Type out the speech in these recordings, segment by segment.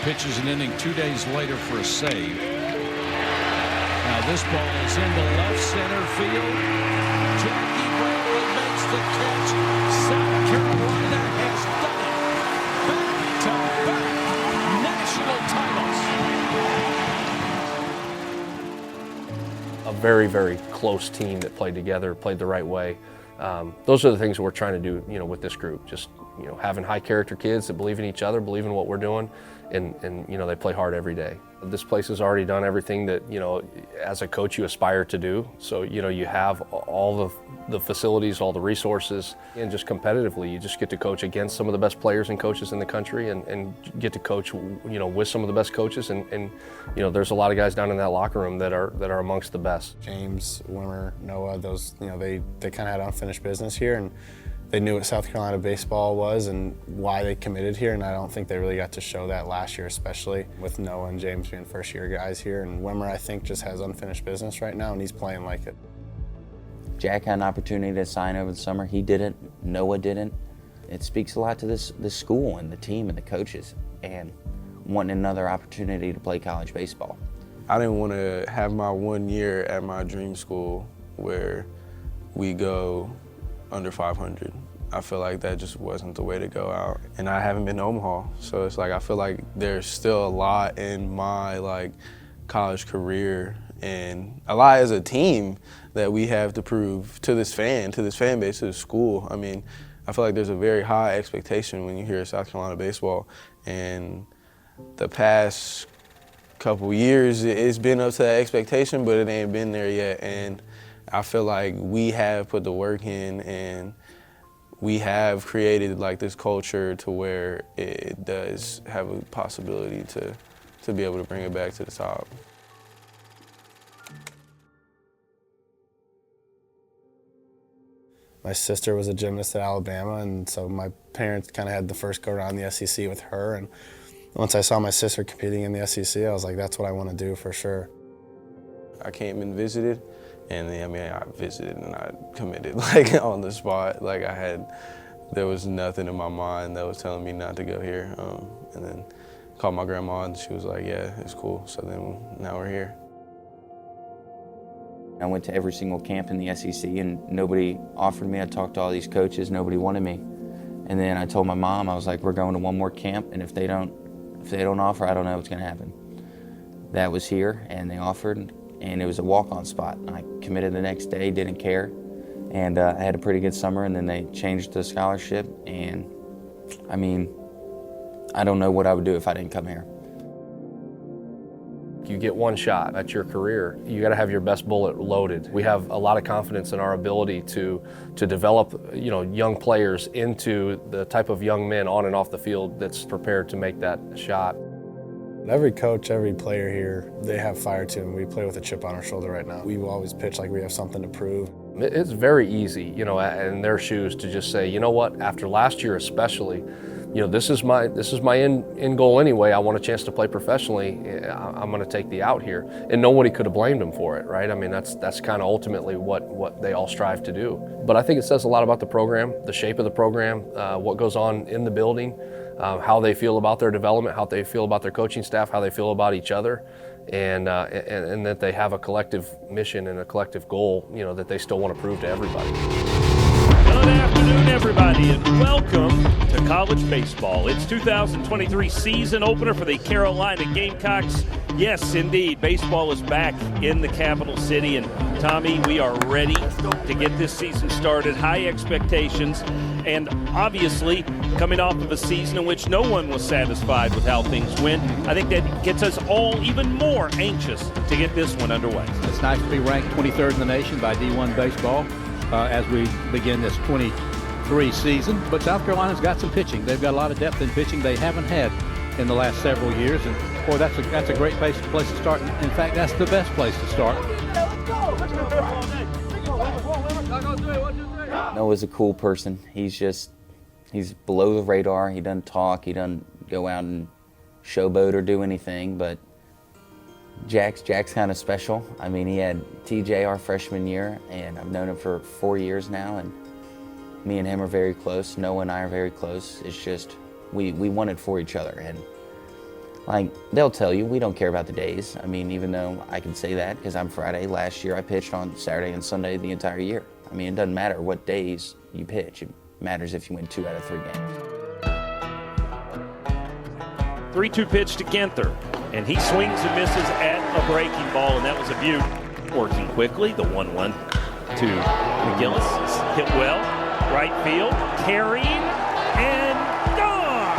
pitches an inning 2 days later for a save. Now this ball is into left center field. Jackie Bradley makes the catch. South Carolina has done it. Back-to-back national titles. A very, very close team that played together, played the right way. Those are the things that we're trying to do, with this group. Just, having high character kids that believe in each other, believe in what we're doing, and they play hard every day. This place has already done everything that, as a coach you aspire to do. So, you have all the facilities, all the resources, and just competitively, you just get to coach against some of the best players and coaches in the country, and get to coach, with some of the best coaches, and there's a lot of guys down in that locker room that are amongst the best. James, Wimmer, Noah, those, they kind of had unfinished business here, and they knew what South Carolina baseball was and why they committed here, and I don't think they really got to show that last year, especially with Noah and James being first-year guys here. And Wimmer, I think, just has unfinished business right now, and he's playing like it. Jack had an opportunity to sign over the summer. He didn't. Noah didn't. It speaks a lot to this school and the team and the coaches, and wanting another opportunity to play college baseball. I didn't want to have my 1 year at my dream school where we go under 500. I feel like that just wasn't the way to go out. And I haven't been to Omaha, so it's like I feel like there's still a lot in my college career and a lot as a team that we have to prove to this fan base, to the school. I mean, I feel like there's a very high expectation when you hear South Carolina baseball, and the past couple years it's been up to that expectation, but it ain't been there yet. And I feel like we have put the work in, and we have created this culture to where it does have a possibility to be able to bring it back to the top. My sister was a gymnast at Alabama, and so my parents kind of had the first go around the SEC with her. And once I saw my sister competing in the SEC, I was like, that's what I want to do for sure. I came and visited. And I visited and I committed on the spot. There was nothing in my mind that was telling me not to go here. And then called my grandma and she was like, yeah, it's cool. So then now we're here. I went to every single camp in the SEC and nobody offered me. I talked to all these coaches, nobody wanted me. And then I told my mom, I was like, we're going to one more camp, and if they don't offer, I don't know what's gonna happen. That was here, and they offered. And it was a walk-on spot. I committed the next day, didn't care, and I had a pretty good summer, and then they changed the scholarship, and I don't know what I would do if I didn't come here. You get one shot at your career. You got to have your best bullet loaded. We have a lot of confidence in our ability to develop, young players into the type of young men on and off the field that's prepared to make that shot. Every coach, every player here, they have fire to them. We play with a chip on our shoulder right now. We always pitch like we have something to prove. It's very easy, in their shoes to just say, you know what, after last year especially, this is my end goal anyway. I want a chance to play professionally. I'm going to take the out here. And nobody could have blamed them for it, right? I mean, that's kind of ultimately what they all strive to do. But I think it says a lot about the program, the shape of the program, what goes on in the building, how they feel about their development, how they feel about their coaching staff, how they feel about each other, and that they have a collective mission and a collective goal, that they still want to prove to everybody. Good afternoon, everybody, and welcome to college baseball. It's 2023 season opener for the Carolina Gamecocks. Yes, indeed, baseball is back in the capital city, and Tommy, we are ready to get this season started. High expectations, and obviously coming off of a season in which no one was satisfied with how things went. I think that gets us all even more anxious to get this one underway. It's nice to be ranked 23rd in the nation by D1 baseball as we begin this 23 season. But South Carolina's got some pitching. They've got a lot of depth in pitching they haven't had in the last several years, and boy, that's a great place to start. In fact, that's the best place to start. Noah's a cool person. He's below the radar. He doesn't talk. He doesn't go out and showboat or do anything, but Jack's kind of special. I mean, he had TJ our freshman year, and I've known him for 4 years now, and me and him are very close. Noah and I are very close. It's just we wanted for each other, and Like, they'll tell you, we don't care about the days. I mean, even though I can say that because I'm Friday. Last year I pitched on Saturday and Sunday the entire year. I mean, it doesn't matter what days you pitch. It matters if you win 2 out of 3 games. 3-2 pitch to Ginther, and he swings and misses at a breaking ball, and that was a beaut. Working quickly, the 1-1 to McGillis. Hit well, right field, carrying, and gone!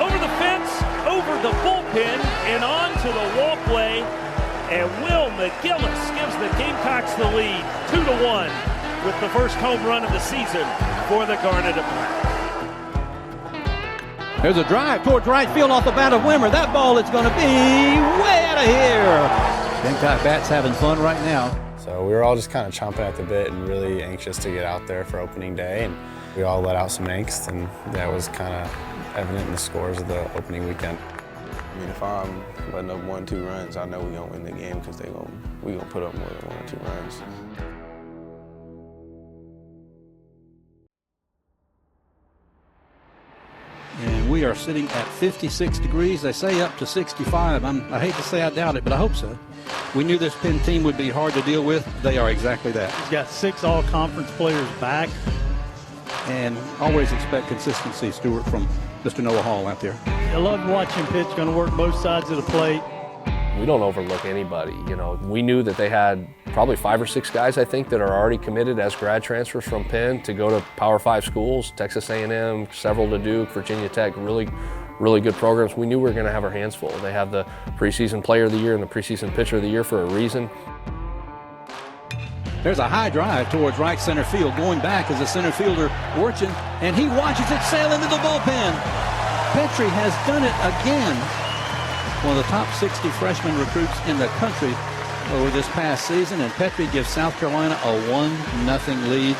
Over the fence, over the bullpen, and onto the walkway, and Will McGillis gives the Gamecocks the lead, 2-1, with the first home run of the season for the Garnet of Black. There's a drive towards right field off the bat of Wimmer. That ball is going to be way out of here. Gamecock bats having fun right now. So we were all just kind of chomping at the bit and really anxious to get out there for opening day. And we all let out some angst, and that was kind of evident in the scores of the opening weekend. I mean, if I'm letting up 1-2 runs, I know we're going to win the game because we gonna put up more than 1 or 2 runs. And we are sitting at 56 degrees. They say up to 65. I hate to say I doubt it, but I hope so. We knew this Penn team would be hard to deal with. They are exactly that. He's got 6 all-conference players back. And always expect consistency, Stewart, from Mr. Noah Hall out there. I love watching pitch. Going to work both sides of the plate. We don't overlook anybody, you know. We knew that they had probably 5 or 6 guys, I think, that are already committed as grad transfers from Penn to go to Power 5 schools, Texas A&M, several to Duke, Virginia Tech, really good programs. We knew we were going to have our hands full. They have the preseason player of the year and the preseason pitcher of the year for a reason. There's a high drive towards right center field. Going back is the center fielder, Worchin, and he watches it sail into the bullpen. Petrie has done it again. One of the top 60 freshman recruits in the country over this past season, and Petrie gives South Carolina a 1-0 lead.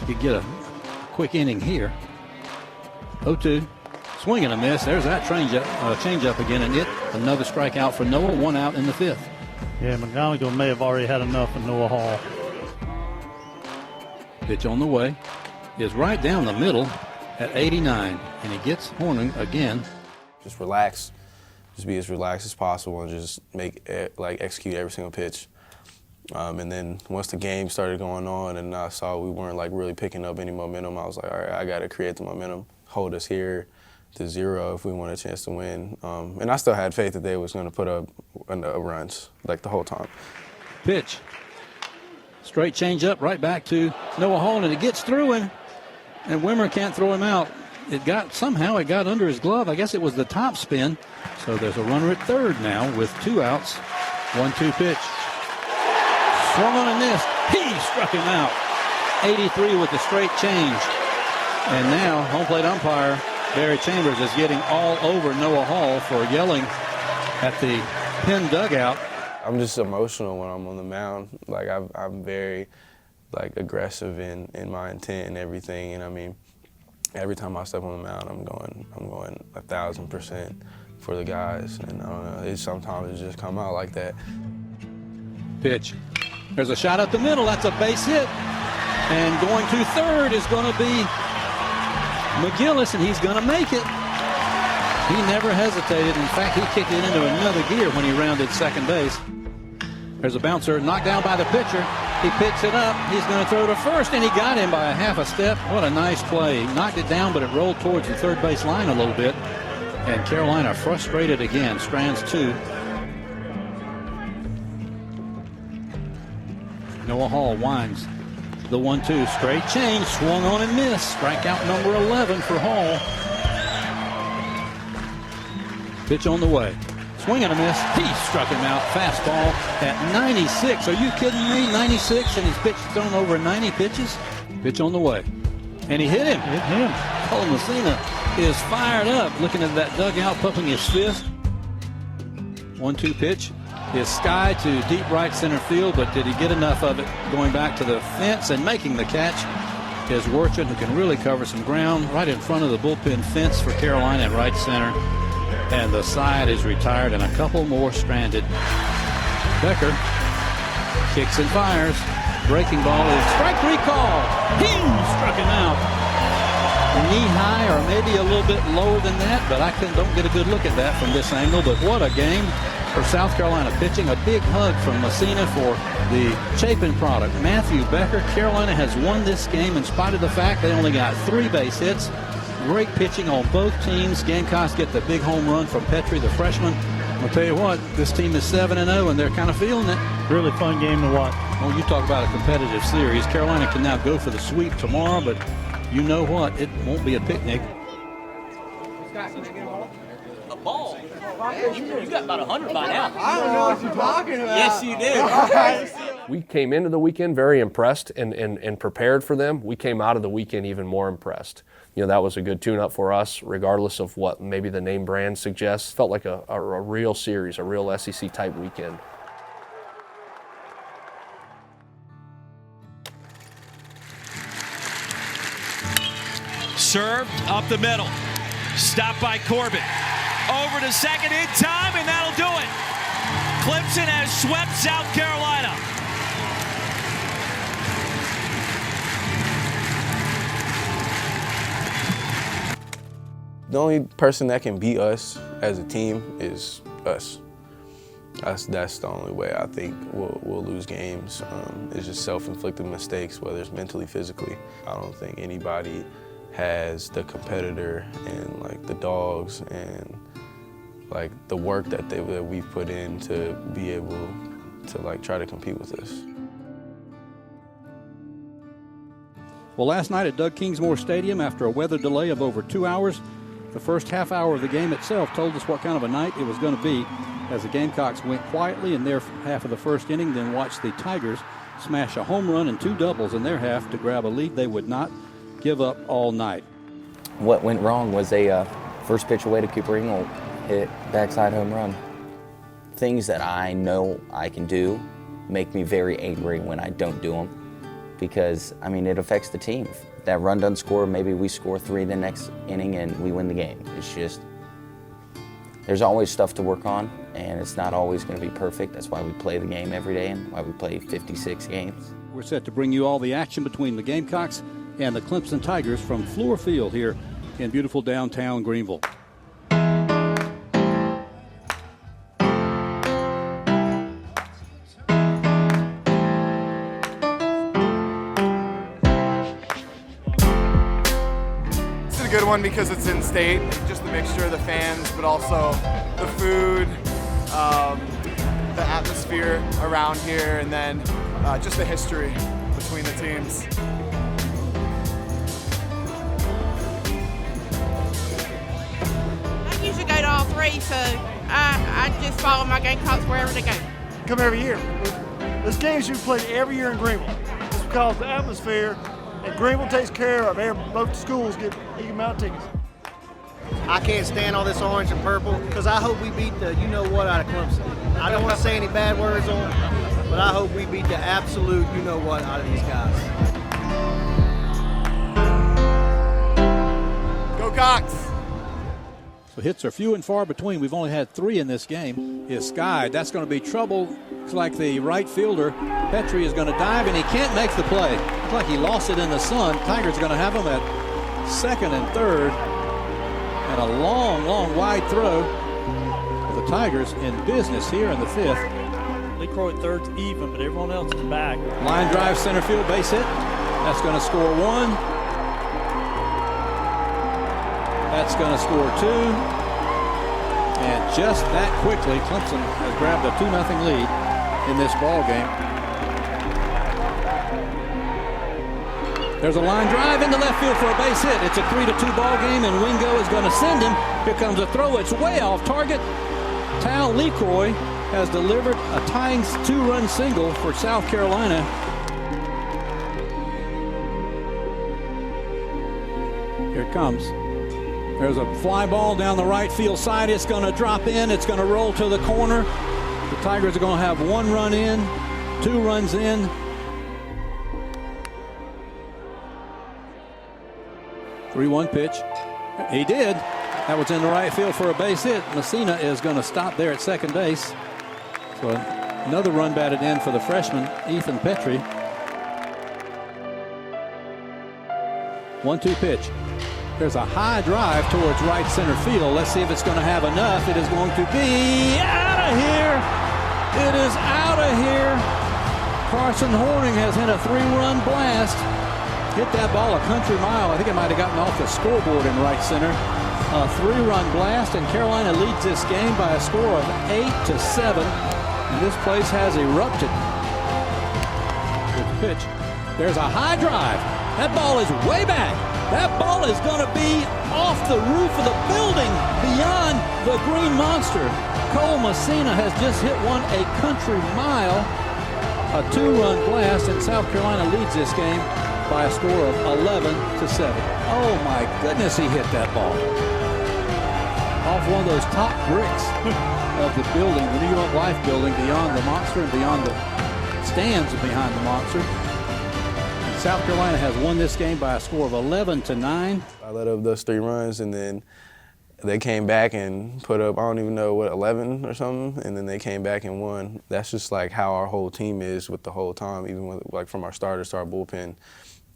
You get a quick inning here. 0-2, swing and a miss. There's that change up again, and another strikeout for Noah. 1 out in the 5th. Yeah, McGonigal may have already had enough of Noah Hall. Pitch on the way is right down the middle at 89, and he gets Horning again. Just relax. Just be as relaxed as possible and just execute every single pitch. And then once the game started going on and I saw we weren't really picking up any momentum, I was like, all right, I got to create the momentum, hold us here to 0 if we want a chance to win. And I still had faith that they was going to put up runs the whole time. Pitch. Straight change up right back to Noah Hall, and it gets through him, and Wimmer can't throw him out. Somehow it got under his glove. I guess it was the top spin. So there's a runner at third now with 2 outs. 1-2 pitch. Swung on and missed. He struck him out. 83 with the straight change. And now home plate umpire Barry Chambers is getting all over Noah Hall for yelling at the Penn dugout. I'm just emotional when I'm on the mound. I'm very aggressive in my intent and everything. And I mean, every time I step on the mound, I'm going 1,000% for the guys. And I don't know, sometimes it just come out like that. Pitch. There's a shot up the middle. That's a base hit. And going to third is going to be McGillis, and he's going to make it. He never hesitated. In fact, he kicked it into another gear when he rounded second base. There's a bouncer knocked down by the pitcher. He picks it up. He's going to throw to first, and he got him by a half a step. What a nice play. He knocked it down, but it rolled towards the third base line a little bit. And Carolina frustrated again. Strands 2. Noah Hall winds the 1-2. Straight change. Swung on and missed. Strikeout number 11 for Hall. Pitch on the way. Swing and a miss. He struck him out. Fastball at 96. Are you kidding me? 96, and he's pitched thrown over 90 pitches. Pitch on the way. And he hit him. Paul Messina is fired up, looking at that dugout, pumping his fist. 1-2 pitch is sky to deep right center field, but did he get enough of it going back to the fence and making the catch? Is Worchin, who can really cover some ground right in front of the bullpen fence for Carolina at right center. And the side is retired, and a couple more stranded. Becker kicks and fires. Breaking ball is strike 3 call. He struck him out. knee-high or maybe a little bit lower than that, but I don't get a good look at that from this angle. But what a game for South Carolina pitching. A big hug from Messina for the Chapin product. Matthew Becker, Carolina has won this game in spite of the fact they only got 3 base hits. Great pitching on both teams. Gamecocks get the big home run from Petrie, the freshman. I'll tell you what, this team is 7-0, and they're kind of feeling it. Really fun game to watch. Well, you talk about a competitive series. Carolina can now go for the sweep tomorrow, but you know what? It won't be a picnic. A ball? You got about 100 by now. I don't know what you're talking about. Yes, you did. We came into the weekend very impressed and prepared for them. We came out of the weekend even more impressed. You know, that was a good tune-up for us, regardless of what maybe the name brand suggests. Felt like a real series, a real SEC-type weekend. Served up the middle. Stopped by Corbett. Over to second in time, and that'll do it. Clemson has swept South Carolina. The only person that can beat us as a team is us. That's the only way I think we'll lose games. It's just self-inflicted mistakes, whether it's mentally, physically. I don't think anybody has the competitor and like the dogs and like the work that we've put in to be able to like try to compete with us. Well, last night at Doug Kingsmore Stadium, after a weather delay of over 2 hours, the first half hour of the game itself told us what kind of a night it was going to be, as the Gamecocks went quietly in their half of the first inning, then watched the Tigers smash a home run and 2 doubles in their half to grab a lead they would not give up all night. What went wrong was a first pitch away to Cooper Ingle hit backside home run. Things that I know I can do make me very angry when I don't do them, because, I mean, it affects the team. If that run doesn't score, maybe we score 3 the next inning and we win the game. It's just, there's always stuff to work on, and it's not always going to be perfect. That's why we play the game every day and why we play 56 games. We're set to bring you all the action between the Gamecocks and the Clemson Tigers from Fluor Field here in beautiful downtown Greenville. Good one because it's in state, just the mixture of the fans, but also the food, the atmosphere around here, and then just the history between the teams. I usually go to all 3, so I just follow my Gamecocks wherever they go. Come every year. This game should be played every year in Greenville. Just because the atmosphere, and Greenville takes care of both schools get equal amount of tickets. I can't stand all this orange and purple because I hope we beat the you-know-what out of Clemson. I don't want to say any bad words on them, but I hope we beat the absolute you-know-what out of these guys. Go Cox! So hits are few and far between. We've only had 3 in this game. Is skied. That's going to be trouble. Looks like the right fielder, Petrie, is going to dive, and he can't make the play. Looks like he lost it in the sun. Tigers going to have him at second and third. And a long, long wide throw for the Tigers in business here in the 5th. Lee Croy third's even, but everyone else is back. Line drive center field base hit. That's going to score 1. That's going to score 2. And just that quickly, Clemson has grabbed a 2-0 lead in this ball game. There's a line drive into left field for a base hit. It's a 3-2 ball game, and Wingo is going to send him. Here comes a throw. It's way off target. Tal LeCroy has delivered a tying 2-run single for South Carolina. Here it comes. There's a fly ball down the right field side. It's going to drop in. It's going to roll to the corner. The Tigers are going to have 1 run in, 2 runs in. (3-1) pitch. He did. That was in the right field for a base hit. Messina is going to stop there at second base. So another run batted in for the freshman, Ethan Petrie. 1-2 pitch. There's a high drive towards right center field. Let's see if it's going to have enough. It is going to be out of here. It is out of here. Carson Horning has hit a 3-run blast. Hit that ball a country mile. I think it might have gotten off the scoreboard in right center. A 3-run blast, and Carolina leads this game by a score of 8-7. And this place has erupted. Good pitch. There's a high drive. That ball is way back. That ball is going to be off the roof of the building beyond the Green Monster. Cole Messina has just hit one a country mile. A 2-run blast, and South Carolina leads this game by a score of 11-7. Oh my goodness, he hit that ball. Off one of those top bricks of the building, the New York Life building, beyond the Monster and beyond the stands behind the Monster. South Carolina has won this game by a score of 11-9. I let up those 3 runs, and then they came back and put up, I don't even know, 11 or something, and then they came back and won. That's just like how our whole team is with the whole time, even with, like from our starters to our bullpen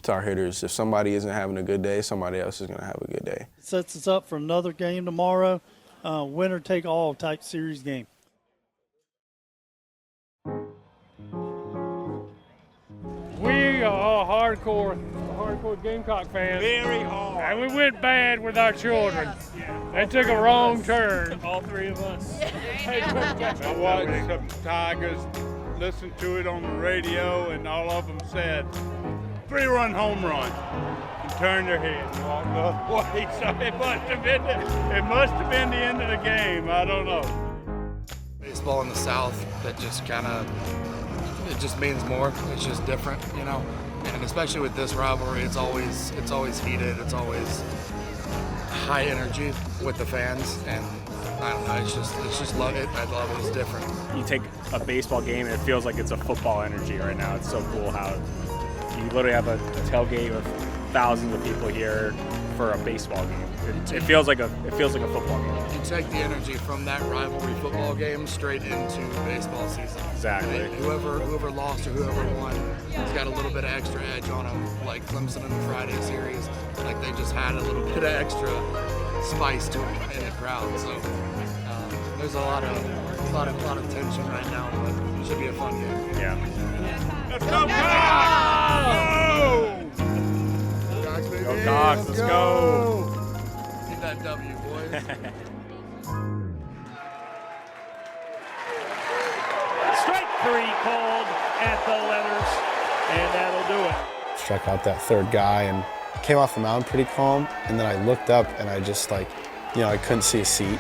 to our hitters. If somebody isn't having a good day, somebody else is going to have a good day. It sets us up for another game tomorrow, winner take all type series game. We are hardcore Gamecock fans. Very hard. And we went bad with our children. They took a wrong turn. All 3 of us. I watched some Tigers, listened to it on the radio, and all of them said, 3-run home run. And turned their head and walked the other way. So it must have been the end of the game. I don't know. Baseball in the South, that just kind of, it just means more. It's just different, you know. And especially with this rivalry, it's always heated. It's always high energy with the fans, and I don't know. It's just love it. I love it. It's different. You take a baseball game and it feels like it's a football energy right now. It's so cool how you literally have a tailgate with thousands of people here for a baseball game. It feels like a football game. You take the energy from that rivalry football game straight into baseball season. Exactly. And whoever lost or whoever won has got a little bit of extra edge on them, like Clemson in the Friday series. Like they just had a little bit of extra spice to it in the crowd. So there's a lot of tension right now, but it should be a fun game. Yeah. Let's go, Cox! Go Cox, let's go. Get that W, boys. Strike 3 called at the letters, and that'll do it. Struck out that 3rd guy and came off the mound pretty calm, and then I looked up and I just I couldn't see a seat.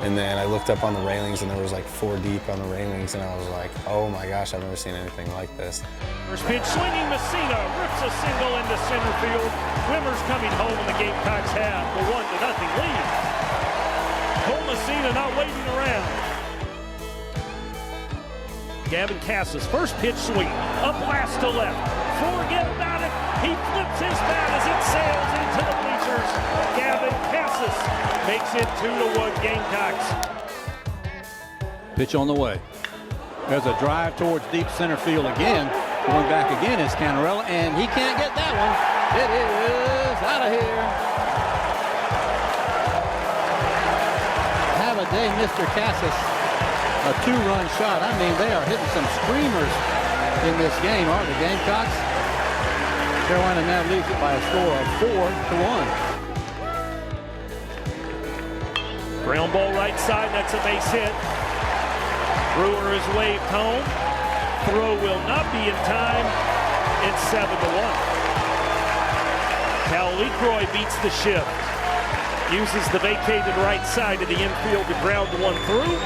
And then I looked up on the railings, and there was like 4 deep on the railings, and I was like, oh my gosh, I've never seen anything like this. First pitch swinging, Messina rips a single into center field. Wimmers coming home, and the Gamecocks have the 1-0 lead. Cole Messina not waiting around. Gavin Cassis, first pitch swing, a blast to left. Forget about it. He flips his bat as it sails into the bleachers. Gavin Cassis makes it 2-1 Gamecocks. Pitch on the way. There's a drive towards deep center field again. Going back again is Canarella, and he can't get that one. It is out of here. Have a day, Mr. Cassis. A 2-run shot. I mean, they are hitting some screamers in this game, aren't the Gamecocks? Carolina now leads it by a score of 4-1. Ground ball right side, that's a base hit. Brewer is waved home. Throw will not be in time. It's 7-1. Cal LeCroy beats the shift. Uses the vacated right side of the infield to ground one through.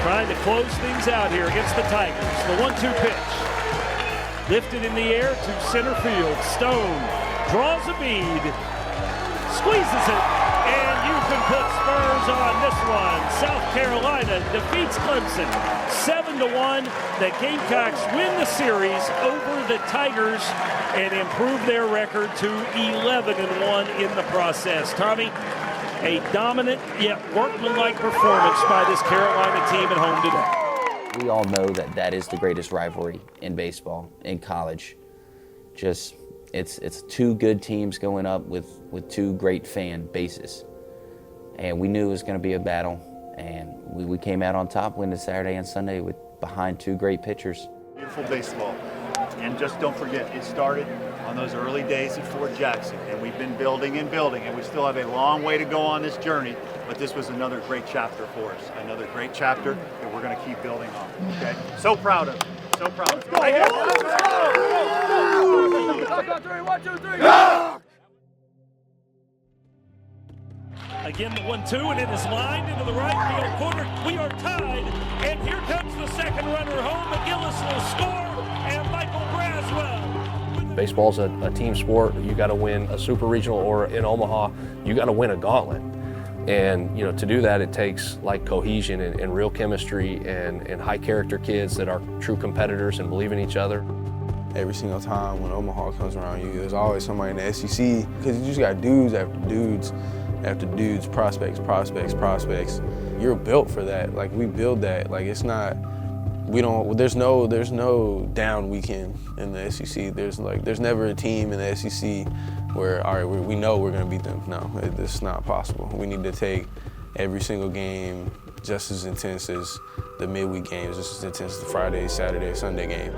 Trying to close things out here against the Tigers. The 1-2 pitch. Lifted in the air to center field. Stone draws a bead. Squeezes it. And you can put Spurs on this one. South Carolina defeats Clemson 7-1. The Gamecocks win the series over the Tigers and improve their record to 11-1 in the process. Tommy, a dominant yet workmanlike performance by this Carolina team at home today. We all know that is the greatest rivalry in baseball, in college. Just it's two good teams going up with two great fan bases. And we knew it was going to be a battle, and we came out on top, winning Saturday and Sunday behind two great pitchers. Beautiful baseball. And just don't forget, it started on those early days at Fort Jackson, and we've been building and building, and we still have a long way to go on this journey, but this was another great chapter for us, another great chapter that we're going to keep building on, okay? So proud of it, so proud of it. Right here. Let's go! 1, 2, 3, go! Again, the 1-2, and it is lined into the right field corner. We are tied, and here comes the second runner home. McGillis will score, and Michael Braswell. Baseball's a team sport. You got to win a super regional, or in Omaha, you got to win a gauntlet. And to do that, it takes like cohesion and real chemistry and high character kids that are true competitors and believe in each other. Every single time when Omaha comes around you, there's always somebody in the SEC, because you just got dudes after dudes after dudes, prospects. You're built for that. Like, we build that. Like, it's not, there's no down weekend in the SEC. There's never a team in the SEC where, all right, we know we're gonna beat them. No, it's not possible. We need to take every single game just as intense as the midweek games, just as intense as the Friday, Saturday, Sunday game.